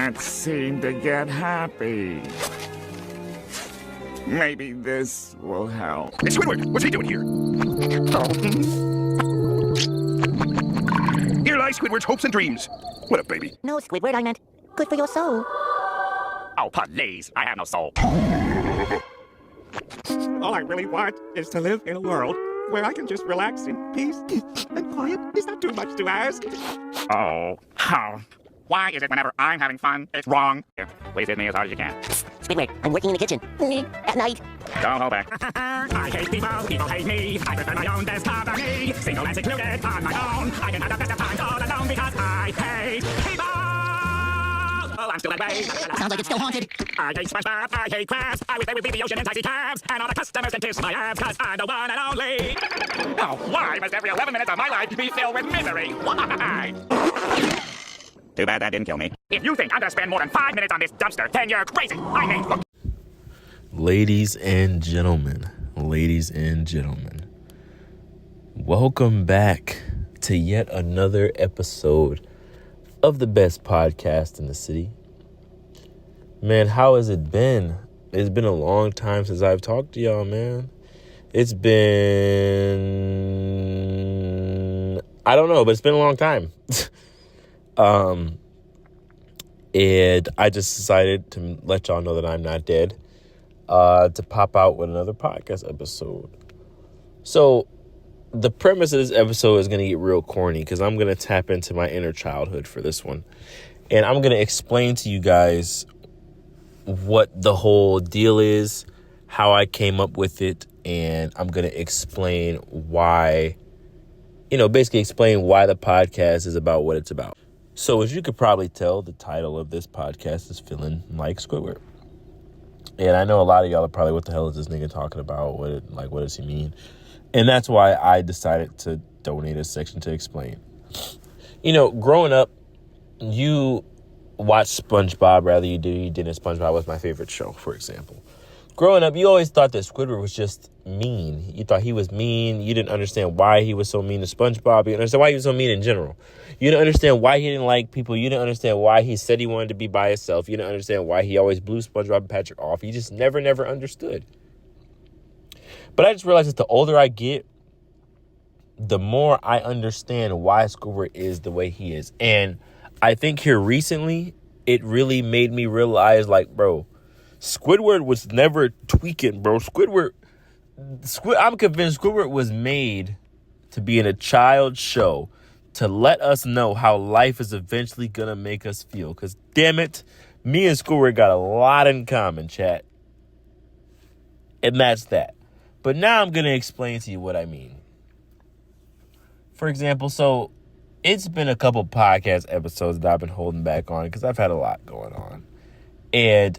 can't seem to get happy. Maybe this will help. Hey, Squidward, what's he doing here? Here lies Squidward's hopes and dreams. What a baby. No, Squidward, I meant good for your soul. Oh, please, I have no soul. All I really want is to live in a world where I can just relax in peace and quiet. Is that too much to ask? Oh. Why is it whenever I'm having fun, it's wrong? Here, please hit me as hard as you can. Squidward, I'm working in the kitchen. At night. Don't hold back. I hate people hate me. I prefer my own desktop than me. Single and secluded on my own. I can have the best of times all alone because I hate people. Oh, I'm still that way. Sounds like it's still haunted. I hate SpongeBob, I hate crabs. I wish they would leave the ocean in taxi cabs. And all the customers can kiss my abs, cause I'm the one and only. Oh, why must every 11 minutes of my life be filled with misery? Why? Too bad that didn't kill me. If you think I'm gonna spend more than 5 minutes on this dumpster, then you're crazy. I mean, look. Ladies and gentlemen, welcome back to yet another episode of the best podcast in the city. Man, how has it been? It's been a long time since I've talked to y'all, man. It's been, I don't know, but it's been a long time. And I just decided to let y'all know that I'm not dead, to pop out with another podcast episode. So the premise of this episode is going to get real corny because I'm going to tap into my inner childhood for this one. And I'm going to explain to you guys what the whole deal is, how I came up with it, and I'm going to explain why, basically explain why the podcast is about what it's about. So as you could probably tell, the title of this podcast is Feeling Like Squidward. And I know a lot of y'all are probably, what the hell is this nigga talking about? What does he mean? And that's why I decided to donate a section to explain. Growing up, you watch SpongeBob, rather you didn't. SpongeBob was my favorite show, for example. Growing up, you always thought that Squidward was just mean. You thought he was mean. You didn't understand why he was so mean to SpongeBob. You didn't understand why he was so mean in general. You didn't understand why he didn't like people. You didn't understand why he said he wanted to be by himself. You didn't understand why he always blew SpongeBob and Patrick off. You just never understood. But I just realized that the older I get, the more I understand why Squidward is the way he is. And I think here recently, it really made me realize, bro, Squidward was never tweaking, bro. I'm convinced Squidward was made to be in a child show to let us know how life is eventually going to make us feel. Because, damn it, me and Squidward got a lot in common, chat. And that's that. But now I'm going to explain to you what I mean. For example, so it's been a couple podcast episodes that I've been holding back on because I've had a lot going on. And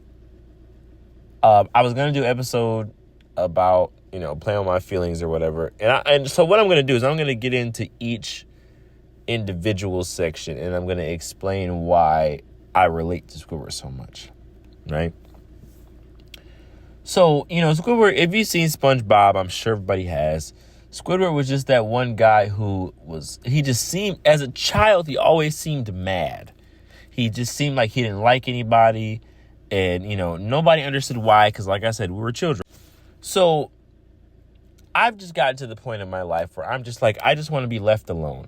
I was going to do an episode about, playing on my feelings or whatever. And so what I'm going to do is I'm going to get into each individual section and I'm going to explain why I relate to Squidward so much, right? So, Squidward, if you've seen SpongeBob, I'm sure everybody has. Squidward was just that one guy he just seemed, as a child, he always seemed mad. He just seemed like he didn't like anybody. And, nobody understood why, because like I said, we were children. So I've just gotten to the point in my life where I'm just like, I just want to be left alone.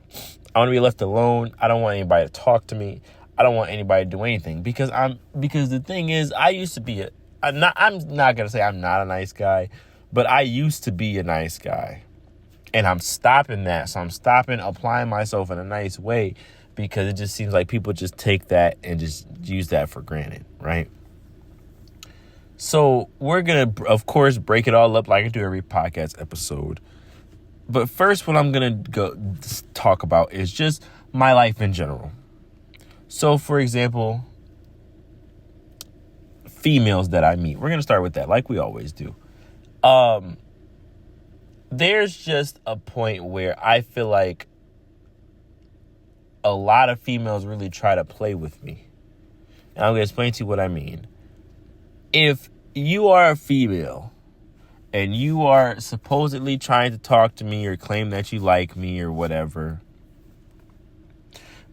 I want to be left alone. I don't want anybody to talk to me. I don't want anybody to do anything because the thing is, I used to be I'm not going to say I'm not a nice guy, but I used to be a nice guy. And I'm stopping that. So I'm stopping applying myself in a nice way because it just seems like people just take that and just use that for granted, right? So we're going to, of course, break it all up like I do every podcast episode. But first, what I'm going to go talk about is just my life in general. So, for example, females that I meet. We're going to start with that like we always do. There's just a point where I feel like a lot of females really try to play with me. And I'm going to explain to you what I mean. If you are a female and you are supposedly trying to talk to me or claim that you like me or whatever,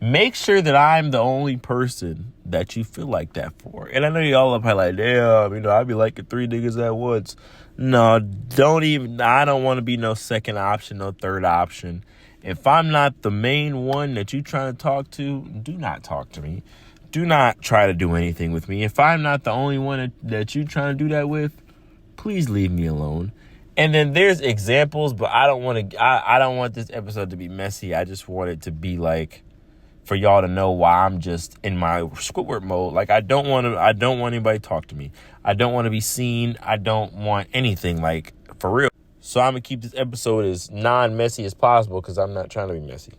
make sure that I'm the only person that you feel like that for. And I know y'all up here like, damn, I'd be liking 3 niggas at once. No, don't even. I don't want to be no second option, no third option. If I'm not the main one that you trying to talk to, do not talk to me. Do not try to do anything with me. If I'm not the only one that you trying to do that with, please leave me alone. And then there's examples, but I don't want to. I don't want this episode to be messy. I just want it to be like, for y'all to know why I'm just in my Squidward mode. Like, I don't want anybody to talk to me. I don't want to be seen. I don't want anything, like, for real. So I'm going to keep this episode as non-messy as possible because I'm not trying to be messy.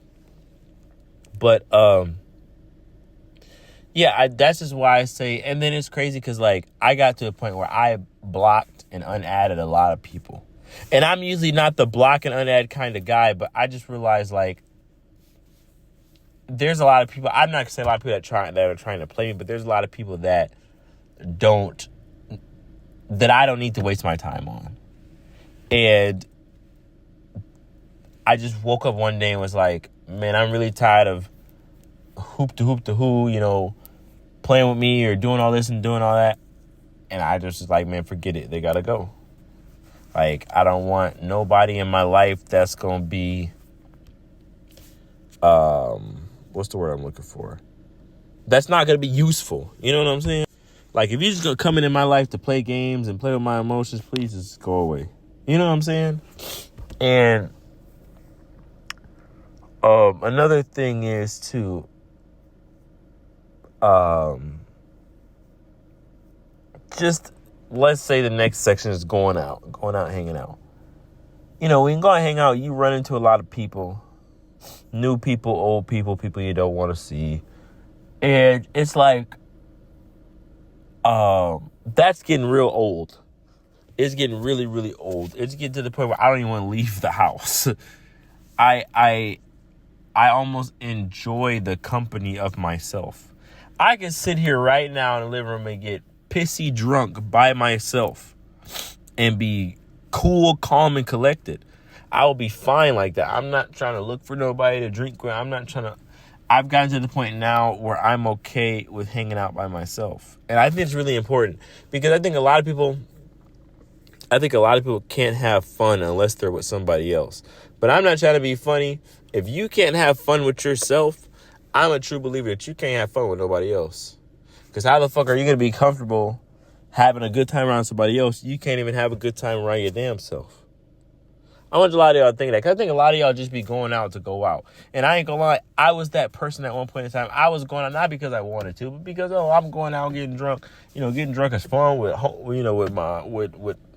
But, yeah, that's just why I say, and then it's crazy because, like, I got to a point where I blocked and unadded a lot of people. And I'm usually not the block and unadd kind of guy, but I just realized, like, there's a lot of people, I'm not going to say a lot of people that are trying to play me, but there's a lot of people that I don't need to waste my time on. And I just woke up one day and was like, man, I'm really tired of hoop to who, playing with me or doing all this and doing all that. And I just was like, man, forget it. They got to go. Like, I don't want nobody in my life that's going to be, what's the word I'm looking for? That's not going to be useful. You know what I'm saying? Like, if you're just going to come in my life to play games and play with my emotions, please just go away. You know what I'm saying? And another thing is, too, just let's say the next section is going out, hanging out. When you go and hang out, you run into a lot of people. New people, old people, people you don't want to see. And it's like, that's getting real old. It's getting really, really old. It's getting to the point where I don't even want to leave the house. I almost enjoy the company of myself. I can sit here right now in the living room and get pissy drunk by myself and be cool, calm, and collected. I will be fine like that. I'm not trying to look for nobody to drink with. I've gotten to the point now where I'm okay with hanging out by myself. And I think it's really important because I think a lot of people can't have fun unless they're with somebody else. But I'm not trying to be funny. If you can't have fun with yourself, I'm a true believer that you can't have fun with nobody else. Because how the fuck are you going to be comfortable having a good time around somebody else? You can't even have a good time around your damn self. I want a lot of y'all think that. Because I think a lot of y'all just be going out to go out. And I ain't going to lie. I was that person at one point in time. I was going out not because I wanted to, but because, I'm going out getting drunk. Getting drunk is fun with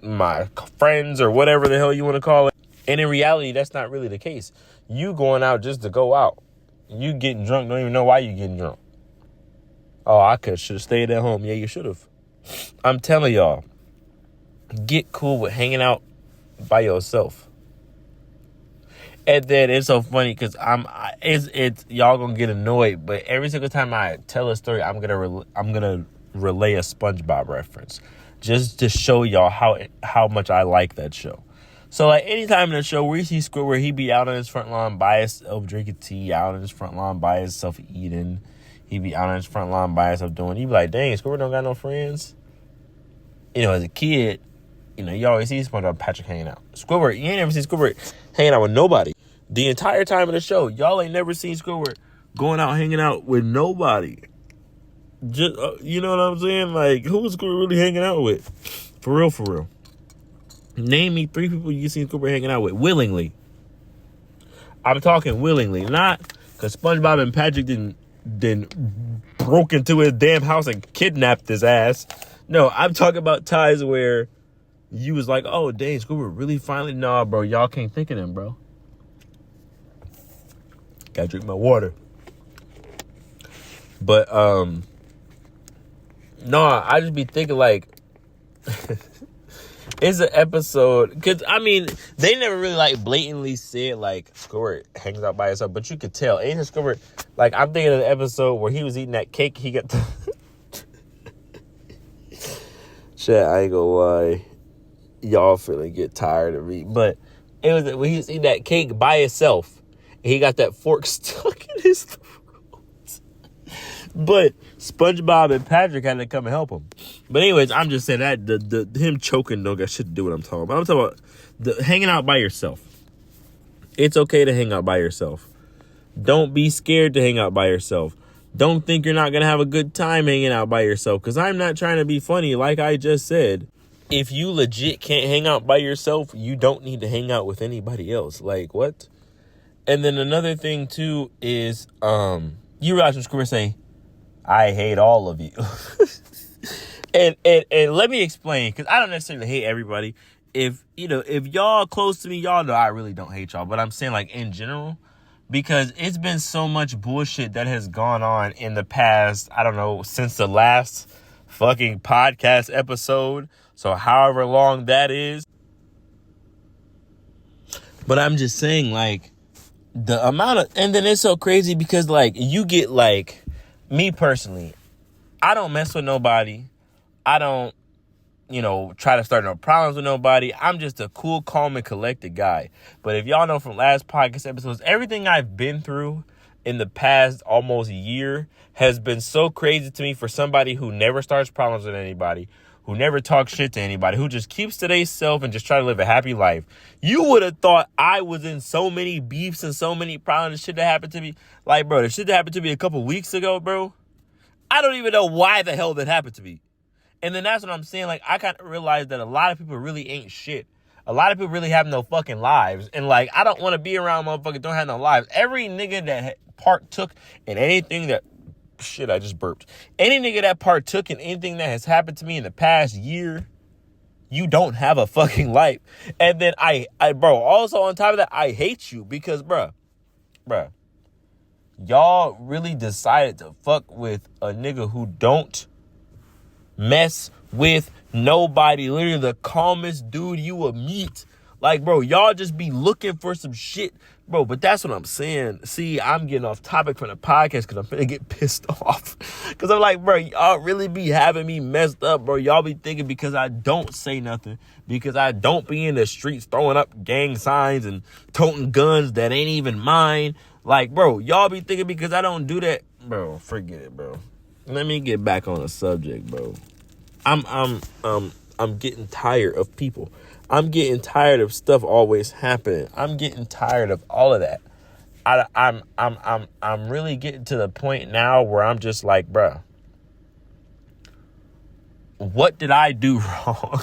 my friends or whatever the hell you want to call it. And in reality, that's not really the case. You going out just to go out. You getting drunk, don't even know why you getting drunk. Oh, I should have stayed at home. Yeah, you should have. I'm telling y'all, get cool with hanging out by yourself. And then it's so funny because it's y'all gonna get annoyed, but every single time I tell a story, I'm gonna relay a SpongeBob reference just to show y'all how much I like that show. So, like, anytime in the show where you see Squidward, he be out on his front lawn by himself drinking tea, out on his front lawn by himself eating. He be out on his front lawn by himself doing. You be like, dang, Squidward don't got no friends. As a kid, you always see SpongeBob Patrick hanging out. Squidward, you ain't never seen Squidward hanging out with nobody. The entire time of the show, y'all ain't never seen Squidward going out hanging out with nobody. Just, you know what I'm saying? Like, who was Squidward really hanging out with? For real. Name me 3 people you seen Squidward hanging out with willingly. I'm talking willingly, not because SpongeBob and Patrick didn't broke into his damn house and kidnapped his ass. No, I'm talking about ties where you was like, oh, dang, Squidward really finally. Nah, bro, y'all can't think of them, bro. Gotta drink my water. But no, I just be thinking like. It's an episode, because, they never really, like, blatantly said, like, Squidward hangs out by himself, but you could tell. Ain't Squidward, like, I'm thinking of the episode where he was eating that cake, he got Shit, I ain't gonna lie. Y'all finna get tired of me, but it was when he was eating that cake by himself, and he got that fork stuck in his throat. But SpongeBob and Patrick had to come and help him. But anyways, I'm just saying that the him choking don't got shit to do with what I'm talking about. I'm talking about the hanging out by yourself. It's okay to hang out by yourself. Don't be scared to hang out by yourself. Don't think you're not going to have a good time hanging out by yourself. Because I'm not trying to be funny. Like I just said, if you legit can't hang out by yourself, you don't need to hang out with anybody else. Like, what? And then another thing, too, is you realize when Squidward say, I hate all of you. and let me explain, because I don't necessarily hate everybody. If y'all close to me, y'all know I really don't hate y'all. But I'm saying, like, in general, because it's been so much bullshit that has gone on in the past, I don't know, since the last fucking podcast episode. So however long that is. But I'm just saying, like, the amount of, and then it's so crazy because, like, you get, like, me personally, I don't mess with nobody. I don't, try to start no problems with nobody. I'm just a cool, calm, and collected guy. But if y'all know from last podcast episodes, everything I've been through in the past almost year has been so crazy to me for somebody who never starts problems with anybody, who never talks shit to anybody, who just keeps to themselves and just try to live a happy life. You would have thought I was in so many beefs and so many problems and shit that happened to me. Like, bro, the shit that happened to me a couple weeks ago, bro, I don't even know why the hell that happened to me. And then that's what I'm saying. Like, I kind of realized that a lot of people really ain't shit. A lot of people really have no fucking lives. And, like, I don't want to be around motherfuckers don't have no lives. Every nigga that partook in anything that... Shit, I just burped. Any nigga that partook in anything that has happened to me in the past year, you don't have a fucking life. And then bro, also on top of that, I hate you because, bruh, y'all really decided to fuck with a nigga who don't mess with nobody. Literally the calmest dude you will meet. Like, bro, y'all just be looking for some shit. Bro, but that's what I'm saying. See, I'm getting off topic from the podcast because I'm finna get pissed off. Because I'm like, bro, y'all really be having me messed up, bro. Y'all be thinking because I don't say nothing, because I don't be in the streets throwing up gang signs and toting guns that ain't even mine. Like, bro, y'all be thinking because I don't do that. Bro, forget it, bro. Let me get back on the subject, bro. I'm getting tired of people. I'm getting tired of stuff always happening. I'm getting tired of all of that. I'm really getting to the point now where I'm just like, bruh, what did I do wrong?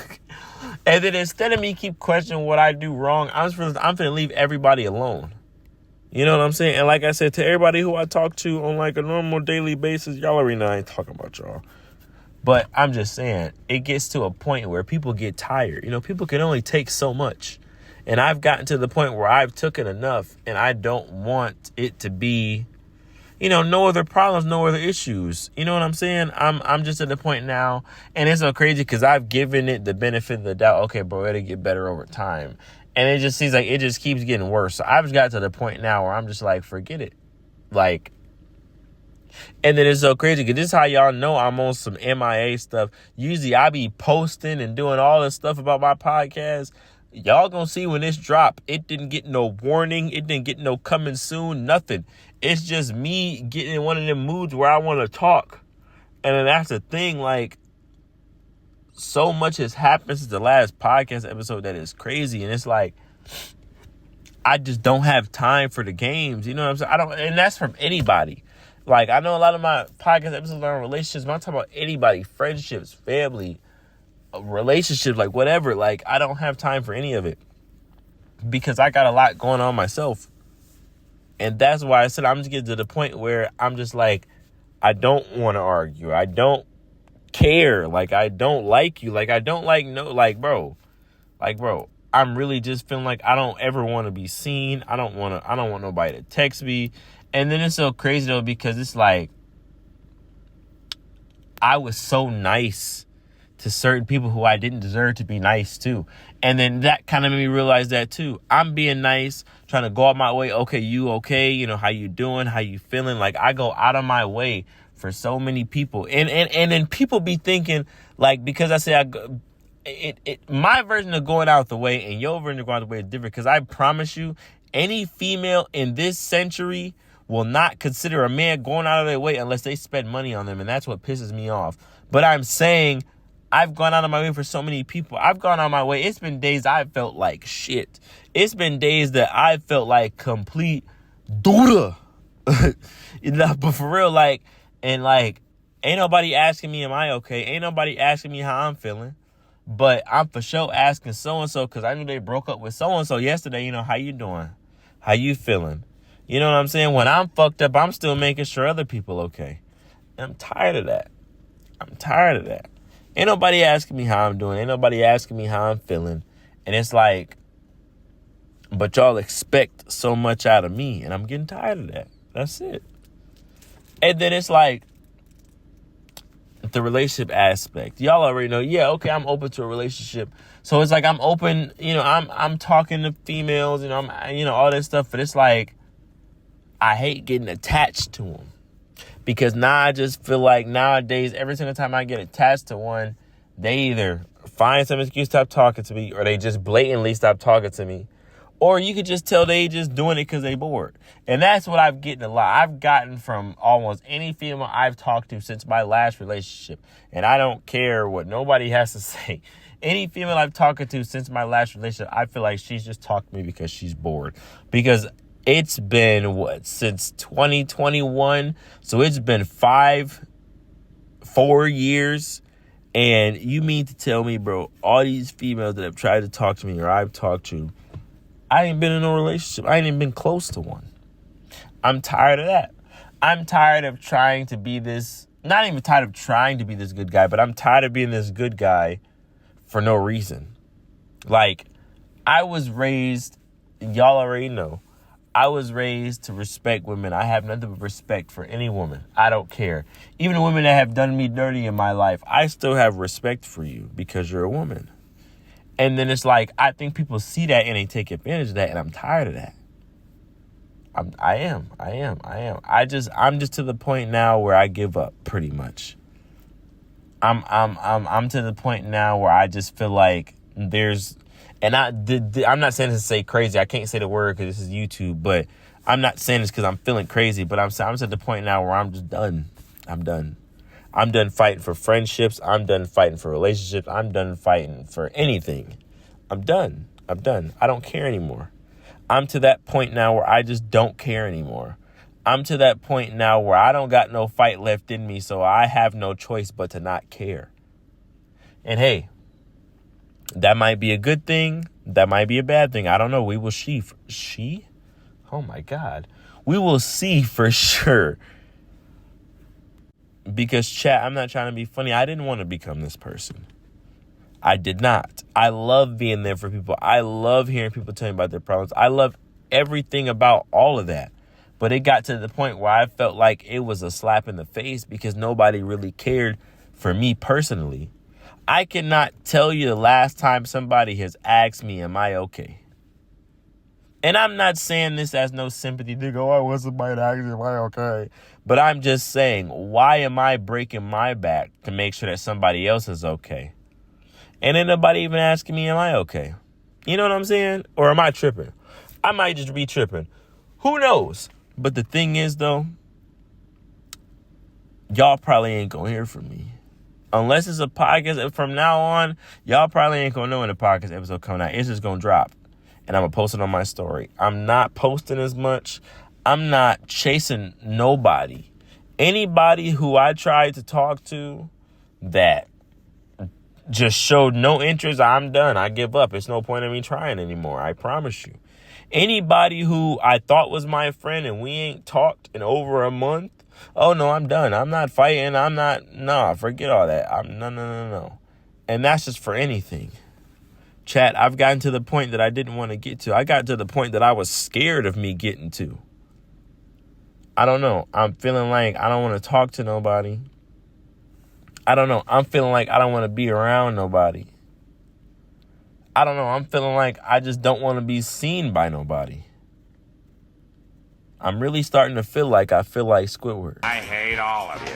And then instead of me keep questioning what I do wrong, I'm finna leave everybody alone. You know what I'm saying? And like I said, to everybody who I talk to on like a normal daily basis, y'all already know I ain't talking about y'all. But I'm just saying, it gets to a point where people get tired. People can only take so much. And I've gotten to the point where I've taken enough, and I don't want it to be, no other problems, no other issues. You know what I'm saying? I'm just at the point now, and it's so crazy because I've given it the benefit of the doubt. Okay, bro, it'll get better over time. And it just seems like it just keeps getting worse. So I've got to the point now where I'm just like, forget it. Like, and then it's so crazy because this is how y'all know I'm on some MIA stuff. Usually I be posting and doing all this stuff about my podcast. Y'all gonna see when this drop. It didn't get no warning. It didn't get no coming soon. Nothing. It's just me getting in one of them moods where I want to talk. And then that's the thing. Like, so much has happened since the last podcast episode that is crazy. And it's like, I just don't have time for the games. You know what I'm saying? And that's from anybody. Like, I know a lot of my podcast episodes are on relationships, but I'm talking about anybody, friendships, family, relationships, like whatever. Like, I don't have time for any of it because I got a lot going on myself. And that's why I said I'm just getting to the point where I'm just like, I don't want to argue. I don't care. Like, I don't like you. Like, I don't like, bro, I'm really just feeling like I don't ever want to be seen. I don't want nobody to text me. And then it's so crazy, though, because it's like, I was so nice to certain people who I didn't deserve to be nice to. And then that kind of made me realize that, too. I'm being nice, trying to go out my way. Okay, you okay? How you doing? How you feeling? Like, I go out of my way for so many people. And then people be thinking, like, because I say my version of going out the way and your version of going out the way is different. Because I promise you, any female in this century will not consider a man going out of their way unless they spend money on them. And that's what pisses me off. But I'm saying I've gone out of my way for so many people. I've gone out of my way. It's been days I felt like shit. It's been days that I felt like complete Duda. But for real, like, and like, ain't nobody asking me, am I okay? Ain't nobody asking me how I'm feeling. But I'm for sure asking so-and-so because I knew they broke up with so-and-so yesterday. You know, how you doing? How you feeling? You know what I'm saying? When I'm fucked up, I'm still making sure other people okay. And I'm tired of that. Ain't nobody asking me how I'm doing. Ain't nobody asking me how I'm feeling. And it's like, but y'all expect so much out of me. And I'm getting tired of that. That's it. And then it's like, the relationship aspect. Y'all already know, yeah, okay, I'm open to a relationship. So it's like I'm open, you know, I'm talking to females, you know, all this stuff. But it's like, I hate getting attached to them. Because now I just feel like nowadays, every single time I get attached to one, they either find some excuse to stop talking to me or they just blatantly stop talking to me. Or you could just tell they just doing it because they bored. And that's what I've gotten a lot. I've gotten from almost any female I've talked to since my last relationship. And I don't care what nobody has to say. Any female I've talked to since my last relationship, I feel like she's just talked to me because she's bored. Because it's been, since 2021? So it's been 4 years. And you mean to tell me, bro, all these females that have tried to talk to me or I've talked to, I ain't been in a relationship. I ain't even been close to one. I'm tired of that. I'm tired of trying to be this, not even tired of trying to be this good guy, but I'm tired of being this good guy for no reason. Like, I was raised, y'all already know, I was raised to respect women. I have nothing but respect for any woman. I don't care. Even the women that have done me dirty in my life, I still have respect for you because you're a woman. And then it's like, I think people see that and they take advantage of that. And I'm tired of that. I am. I'm just to the point now where I give up pretty much. I'm to the point now where I just feel like there's, and I'm not saying this to say crazy. I can't say the word because this is YouTube, but I'm not saying this because I'm feeling crazy, but I'm to the point now where I'm just done. I'm done fighting for friendships. I'm done fighting for relationships. I'm done fighting for anything. I'm done. I don't care anymore. I'm to that point now where I just don't care anymore. I'm to that point now where I don't got no fight left in me, so I have no choice but to not care. And hey, that might be a good thing. That might be a bad thing. I don't know. We will see. Oh my God. We will see for sure. Because, chat, I'm not trying to be funny. I didn't want to become this person. I did not. I love being there for people. I love hearing people tell me about their problems. I love everything about all of that. But it got to the point where I felt like it was a slap in the face because nobody really cared for me personally. I cannot tell you the last time somebody has asked me, am I okay? And I'm not saying this as no sympathy to go, I want somebody to ask me, am I okay? But I'm just saying, why am I breaking my back to make sure that somebody else is okay? And ain't nobody even asking me, am I okay? You know what I'm saying? Or am I tripping? I might just be tripping. Who knows? But the thing is, though, y'all probably ain't gonna hear from me. Unless it's a podcast from now on, y'all probably ain't gonna know when the podcast episode coming out. It's just gonna drop. And I'm gonna post it on my story. I'm not posting as much. I'm not chasing nobody. Anybody who I tried to talk to that just showed no interest, I'm done. I give up. It's no point in me trying anymore. I promise you. Anybody who I thought was my friend and we ain't talked in over a month, oh no, I'm done. I'm not fighting. Forget all that. No. And that's just for anything. Chat, I've gotten to the point that I didn't want to get to. I got to the point that I was scared of me getting to. I don't know. I'm feeling like I don't want to talk to nobody. I don't know. I'm feeling like I don't want to be around nobody. I don't know. I'm feeling like I just don't want to be seen by nobody. I'm really starting to feel like I feel like Squidward. I hate all of you.